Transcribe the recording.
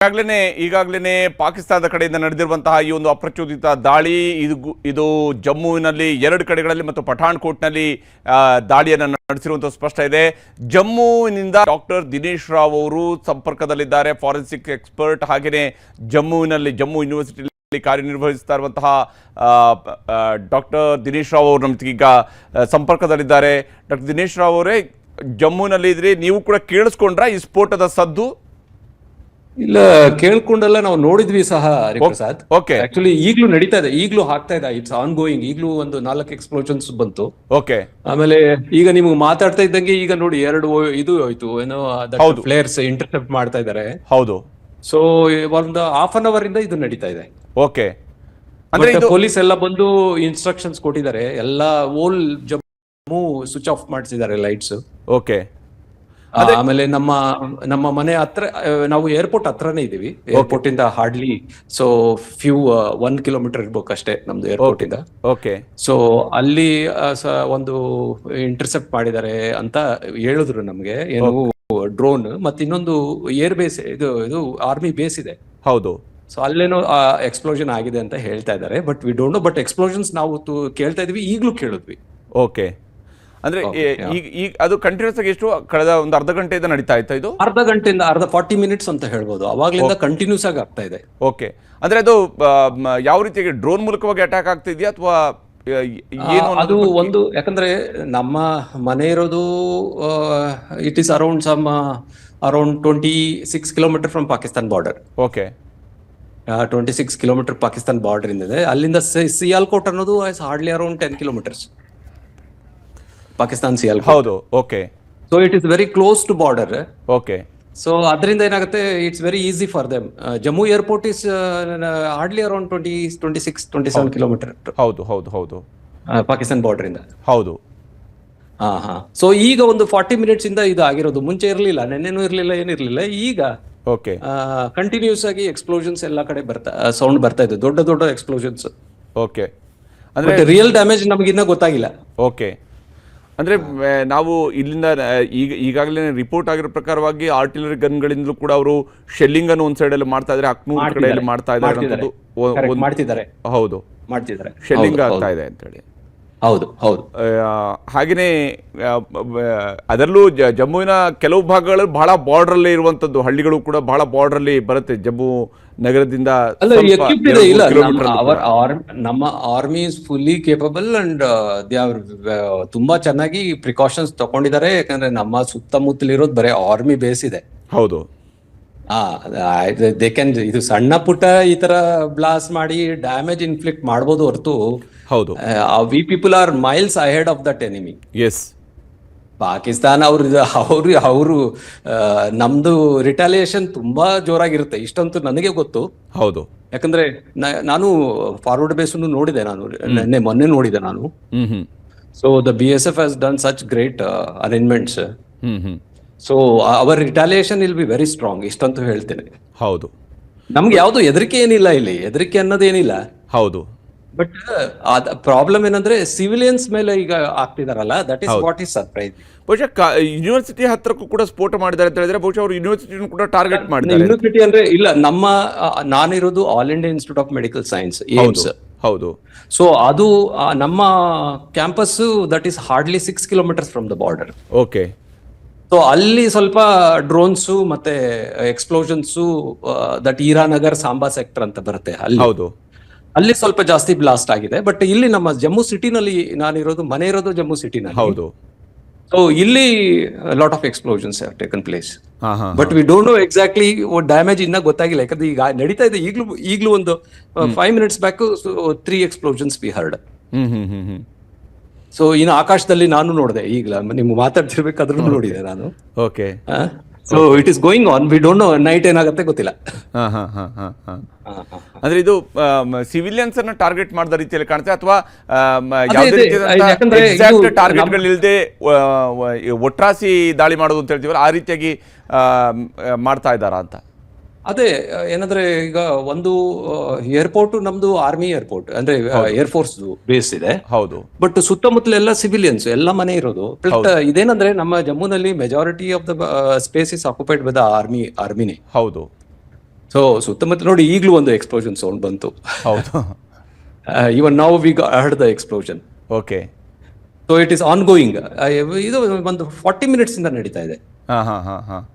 ಈಗಾಗಲೇ ಪಾಕಿಸ್ತಾನದ ಕಡೆಯಿಂದ ನಡೆದಿರುವಂತಹ ಈ ಒಂದು ಅಪ್ರಚೋದಿತ ದಾಳಿ ಇದು ಜಮ್ಮುವಿನಲ್ಲಿ 2 ಕಡೆಗಳಲ್ಲಿ ಮತ್ತು ಪಠಾಣ್ಕೋಟ್ನಲ್ಲಿ ದಾಳಿಯನ್ನು ನಡೆಸಿರುವಂತಹ ಸ್ಪಷ್ಟ ಇದೆ. ಜಮ್ಮುವಿನಿಂದ ಡಾಕ್ಟರ್ ದಿನೇಶ್ ರಾವ್ ಅವರು ಸಂಪರ್ಕದಲ್ಲಿದ್ದಾರೆ, ಫಾರೆನ್ಸಿಕ್ ಎಕ್ಸ್ಪರ್ಟ್. ಹಾಗೆಯೇ ಜಮ್ಮು ಯೂನಿವರ್ಸಿಟಿಯಲ್ಲಿ ಕಾರ್ಯನಿರ್ವಹಿಸ್ತಾ ಇರುವಂತಹ ಡಾಕ್ಟರ್ ದಿನೇಶ್ ರಾವ್ ಅವರು ನಮಗೀಗ ಸಂಪರ್ಕದಲ್ಲಿದ್ದಾರೆ. ಡಾಕ್ಟರ್ ದಿನೇಶ್ ರಾವ್ ಅವರೇ, ಜಮ್ಮುವಿನಲ್ಲಿ ಇದ್ರಿ, ನೀವು ಕೂಡ ಕೇಳಿಸ್ಕೊಂಡ್ರ ಈ ಸ್ಫೋಟದ ಸದ್ದು? ಇಲ್ಲ, ಕೇಳ್ಕೊಂಡೆಲ್ಲ ನಾವು ನೋಡಿದ್ವಿ ಸಹ ಪ್ರಸಾದ್. ಆಕ್ಚುಲಿ ಈಗ್ಲೂ ನಡೀತಾ ಇದೆ, ಈಗ್ಲೂ ಆಗ್ತಾ ಇದೆ, ಇಟ್ಸ್ ಆನ್ ಗೋಯಿಂಗ್. ಈಗ್ಲೂ ಒಂದು 4 ಎಕ್ಸ್ಪ್ಲೋಷನ್ಸ್ ಬಂತು. ಆಮೇಲೆ ಈಗ ನಿಮ್ಗೆ ಮಾತಾಡ್ತಾ ಇದ್ದಂಗೆ ಈಗ ನೋಡಿ 2 ಇದು ಹೋಯ್ತು, ಏನೋ ಫ್ಲೇರ್ಸ್ ಇಂಟರ್ಸೆಪ್ಟ್ ಮಾಡ್ತಾ ಇದಾರೆ. ಹೌದು. ಸೊ ಒಂದು ಹಾಫ್ ಅನ್ ಅವರ್ ಇಂದ ಇದು ನಡೀತಾ ಇದೆ. ಓಕೆ. ಅಂದ್ರೆ ಪೊಲೀಸ್ ಎಲ್ಲ ಬಂದು ಇನ್ಸ್ಟ್ರಕ್ಷನ್ಸ್ ಕೊಟ್ಟಿದ್ದಾರೆ, ಎಲ್ಲ ಓಲ್ ಜಮ್ಮು ಸ್ವಿಚ್ ಆಫ್ ಮಾಡಿಸಿದ್ದಾರೆ ಲೈಟ್ಸ್. ಓಕೆ. ಆಮೇಲೆ ನಮ್ಮ ಮನೆ ಹತ್ರ, ನಾವು ಏರ್ಪೋರ್ಟ್ ಹತ್ರನೇ ಇದೀವಿ. ಏರ್ಪೋರ್ಟ್ ಇಂದ ಹಾರ್ಡ್ಲಿ ಫ್ಯೂ 1 ಕಿಲೋಮೀಟರ್ ಇರ್ಬೇಕಷ್ಟೇ ನಮ್ದು ಏರ್ಪೋರ್ಟ್ ಇಂದ. ಓಕೆ. ಸೊ ಅಲ್ಲಿ ಒಂದು ಇಂಟರ್ಸೆಪ್ಟ್ ಮಾಡಿದ್ದಾರೆ ಅಂತ ಹೇಳಿದ್ರು ನಮ್ಗೆ. ಏನು ಡ್ರೋನ್ ಮತ್ತೆ ಇನ್ನೊಂದು ಏರ್ ಬೇಸ್, ಇದು ಆರ್ಮಿ ಬೇಸ್ ಇದೆ. ಹೌದು. ಸೊ ಅಲ್ಲೇನೋ ಎಕ್ಸ್ಪ್ಲೋಷನ್ ಆಗಿದೆ ಅಂತ ಹೇಳ್ತಾ ಇದ್ದಾರೆ. But we don't know. But explosions ನಾವು ಕೇಳ್ತಾ ಇದೀವಿ, ಈಗ್ಲೂ ಕೇಳಿದ್ವಿ. ಓಕೆ. ಅಂದ್ರೆ ಈಗ ಅದು ಕಂಟಿನ್ಯೂಸ್ ಆಗಿ ಎಷ್ಟು ಕಳೆದ ಒಂದು ಅರ್ಧ ಗಂಟೆಯಿಂದ ನಡೀತಾ ಇತ್ತು? ಇದು ಅರ್ಧ ಗಂಟೆಯಿಂದ 40 ಮಿನಿಟ್ಸ್ ಅಂತ ಹೇಳ್ಬೋದು. ಅವಾಗ್ಲಿಂದ ಕಂಟಿನ್ಯೂಸ್ ಆಗಿ ಆಗ್ತಾ ಇದೆ. ಓಕೆ. ಅಂದ್ರೆ ಅದು ಯಾವ ರೀತಿಯಾಗಿ ಡ್ರೋನ್ ಮೂಲಕವಾಗಿ ಅಟ್ಯಾಕ್ ಆಗ್ತಿದ್ಯಾ ಅಥವಾ ಏನು? ಅದು ಒಂದು, ಯಾಕಂದ್ರೆ ನಮ್ಮ ಮನೆ ಇರೋದು it is around 26 kilometre from Pakistan border. Okay. 26 kilometre Pakistan border ಇದೆ. ಅಲ್ಲಿಂದ ಸಿಯಾಲ್ಕೋಟ್ ಅನ್ನೋದು hardly around 10 kilometres. Pakistan Sialkot. ಹೌದು. Okay. So it is very close to border. Okay. So ಅದರಿಂದ ಏನಾಗುತ್ತೆ, it's very easy for them. Jammu airport is hardly around 27 kilometre. ಹೌದು ಹೌದು ಹೌದು. Pakistan border ಇಂದ. ಹೌದು. ಸೊ ಈಗ ಒಂದು 40 ಮಿನಿಟ್ಸ್ ಇಂದ ಇದು ಆಗಿರೋದು. ಮುಂಚೆ ಇರ್ಲಿಲ್ಲ, ನೆನ್ನೆನೂ ಇರ್ಲಿಲ್ಲ, ಏನಿರ್ಲಿಲ್ಲ. ಈಗ ಓಕೆ, ಕಂಟಿನ್ಯೂಸ್ ಆಗಿ ಎಕ್ಸ್ಪ್ಲೋಷನ್ಸ್ ಎಲ್ಲ ಕಡೆ ಸೌಂಡ್ ಬರ್ತಾ ಇದೆ, ದೊಡ್ಡ ದೊಡ್ಡ ಎಕ್ಸ್ಪ್ಲೋಷನ್ಸ್. ಓಕೆ. ಅಂದ್ರೆ ರಿಯಲ್ ಡ್ಯಾಮೇಜ್ ನಮಗಿನ್ನ ಗೊತ್ತಾಗಿಲ್ಲ. ಓಕೆ. ಅಂದ್ರೆ ನಾವು ಇಲ್ಲಿಂದ ಈಗಾಗಲೇ ರಿಪೋರ್ಟ್ ಆಗಿರೋ ಪ್ರಕಾರವಾಗಿ ಆರ್ಟಿಲರಿ ಗನ್ಗಳಿಂದಲೂ ಕೂಡ ಅವರು ಶೆಲ್ಲಿಂಗ್ ಅನ್ನು ಒಂದ್ ಸೈಡ್ ಅಲ್ಲಿ ಮಾಡ್ತಾ ಇದ್ದಾರೆ, ಅಕ್ನೂರ್ ಕಡೆಯಲ್ಲಿ ಮಾಡ್ತಾ ಮಾಡ್ತಿದ್ದಾರೆ. ಹೌದು, ಮಾಡ್ತಿದ್ದಾರೆ, ಶೆಲ್ಲಿಂಗ್ ಆಗ್ತಾ ಇದೆ ಅಂತ ಹೇಳಿ. ಹೌದು ಹೌದು. ಹಾಗೇನೆ ಅದರಲ್ಲೂ ಜಮ್ಮುವಿನ ಕೆಲವು ಭಾಗಗಳು ಬಹಳ ಬಾರ್ಡರ್ ಅಲ್ಲಿ ಇರುವಂತದ್ದು, ಹಳ್ಳಿಗಳು ಕೂಡ ಬಹಳ ಬಾರ್ಡರ್ ಅಲ್ಲಿ ಬರುತ್ತೆ ಜಮ್ಮು ನಗರದಿಂದ. ನಮ್ಮ army is fully capable and they are ತುಂಬಾ ಚೆನ್ನಾಗಿ ಪ್ರಿಕಾಷನ್ಸ್ ತಗೊಂಡಿದ್ದಾರೆ. ಯಾಕಂದ್ರೆ ನಮ್ಮ ಸುತ್ತಮುತ್ತಲಿರೋದು ಬರೀ ಆರ್ಮಿ ಬೇಸ್ ಇದೆ. ಹೌದು. ಇದು ಸಣ್ಣ ಪುಟ್ಟ ಈ ತರ ಬ್ಲಾಸ್ಟ್ ಮಾಡಿ ಡ್ಯಾಮೇಜ್ ಇನ್ಫ್ಲಿಕ್ಟ್ ಮಾಡಬಹುದು ಹೊರತು. ಹೌದು. We people are miles ahead of that enemy. Yes. Pakistan ಅವರು ನಮ್ದು ರಿಟಾಲಿಯೇಷನ್ ತುಂಬಾ ಜೋರಾಗಿರುತ್ತೆ, ಇಷ್ಟಂತೂ ನನಗೆ ಗೊತ್ತು. ಹೌದು. ಯಾಕಂದ್ರೆ ನಾನು ಫಾರ್ವರ್ಡ್ ಬೇಸ್ ನೋಡಿದೆ, ಮೊನ್ನೆ ನೋಡಿದೆ ನಾನು. So the BSF has done such great arrangements. So our retaliation will be very strong, ಇಷ್ಟಂತೂ ಹೇಳ್ತೇನೆ. ಹೌದು. ನಮ್ಗೆ ಯಾವ್ದು ಹೆದರಿಕೆ ಏನಿಲ್ಲ, ಇಲ್ಲಿ ಹೆದರಿಕೆ ಅನ್ನೋದೇನಿಲ್ಲ. ಹೌದು. ಬಟ್ ಪ್ರಾಬ್ಲಮ್ ಏನಂದ್ರೆ ಸಿವಿಲಿಯನ್ಸ್ ಮೇಲೆ ಈಗ ಆಗ್ತಿದಾರಲ್ಲ, that is what is surprise. ಬಹುಶಃ ಯೂನಿವರ್ಸಿಟಿ ಹತ್ರಕ್ಕೂ ಕೂಡ ಸ್ಫೋಟ ಮಾಡಿದ್ದಾರೆ ಅಂತ ಹೇಳಿದ್ರೆ ಬಹುಶಃ ಅವರು ಯೂನಿವರ್ಸಿಟಿ ಕೂಡ ಟಾರ್ಗೆಟ್ ಮಾಡಿದ್ದಾರೆ. ಯೂನಿವರ್ಸಿಟಿ ಅಂದ್ರೆ ಇಲ್ಲ, ನಾನಿರೋದು all India institute of medical science, AIIMS. ಹೌದು. ಸೊ ಅದು ನಮ್ಮ campus that is hardly 6 kilometres from the border. Okay. So ಅಲ್ಲಿ ಸ್ವಲ್ಪ ಡ್ರೋನ್ಸು ಮತ್ತೆ ಎಕ್ಸ್ಪ್ಲೋಷನ್ಸು, ದಟ್ ಈರಾನಗರ್ ಸಾಂಬಾ ಸೆಕ್ಟರ್ ಅಂತ ಬರುತ್ತೆ ಅಲ್ಲಿ. ಹೌದು. ಅಲ್ಲಿ ಸ್ವಲ್ಪ ಜಾಸ್ತಿ ಬ್ಲಾಸ್ಟ್ ಆಗಿದೆ. ಬಟ್ ಇಲ್ಲಿ ನಮ್ಮ ಜಮ್ಮು ಸಿಟಿನಲ್ಲಿ, ಮನೆ ಇರೋದು ಜಮ್ಮು ಸಿಟಿನಲ್ಲಿ. ಹೌದು. ಸೊ ಇಲ್ಲಿ lot of explosions have taken place. But we don't know exactly damage ಇನ್ನ ಗೊತ್ತಾಗಿಲ್ಲ. ಯಾಕಂದ್ರೆ ಈಗ ನಡೀತಾ ಇದೆ. ಈಗ್ಲೂ ಒಂದು 5 minutes back 3 explosions V heard. So ಇನ್ನು ಆಕಾಶದಲ್ಲಿ ನಾನು ನೋಡಿದೆ, ಈಗಲ ನಿಮ್ಗೆ ಮಾತಾಡ್ತಿರ್ಬೇಕಾದ್ರೂ ನೋಡಿದೆ ನಾನು. Okay. So it is going on. We don't know night ಏನಾಗುತ್ತೆ ಗೊತ್ತಿಲ್ಲ. ಅಂದ್ರೆ ಇದು ಸಿವಿಲಿಯನ್ಸ್ ಅನ್ನ ಟಾರ್ಗೆಟ್ ಮಾಡಿದ ರೀತಿಯಲ್ಲಿ ಕಾಣುತ್ತೆ, ಅಥವಾ ಟಾರ್ಗೆಟ್ ಗಳಿಲ್ಲದೆ ಒಟ್ರಾಸಿ ದಾಳಿ ಮಾಡೋದು ಅಂತ ಹೇಳ್ತೀವಲ್ಲ, ಆ ರೀತಿಯಾಗಿ ಮಾಡ್ತಾ ಇದ್ದಾರಾ ಅಂತ? ಅದೇ ಏನಂದ್ರೆ ಈಗ ಒಂದು ಏರ್ಪೋರ್ಟ್ ನಮ್ದು ಆರ್ಮಿ ಏರ್ಪೋರ್ಟ್ ಅಂದ್ರೆ ಏರ್ ಫೋರ್ಸ್ ಬೇಸ್ ಇದೆ. ಹೌದು. ಬಟ್ ಸುತ್ತಮುತ್ತಲೆಲ್ಲ ಸಿವಿಲಿಯನ್ಸ್, ಎಲ್ಲ ಮನೆ ಇರೋದು. ಇದೇನಂದ್ರೆ ನಮ್ಮ ಜಮ್ಮುನಲ್ಲಿ majority of the space is occupied by the ಆರ್ಮಿನೇ. ಹೌದು. ಸೊ ಸುತ್ತಮುತ್ತ ನೋಡಿ ಈಗಲೂ ಒಂದು ಎಕ್ಸ್ಪ್ಲೋಷನ್ ಸೌಂಡ್ ಬಂತು. ಹೌದು. ಇವನ್ ನಾವು V heard the explosion. Okay. So it is on going. ಇದು ಒಂದು 40 minutes ಇಂದ ನಡೀತಾ ಇದೆ. ಹಾ ಹಾ ಹಾ ಹಾ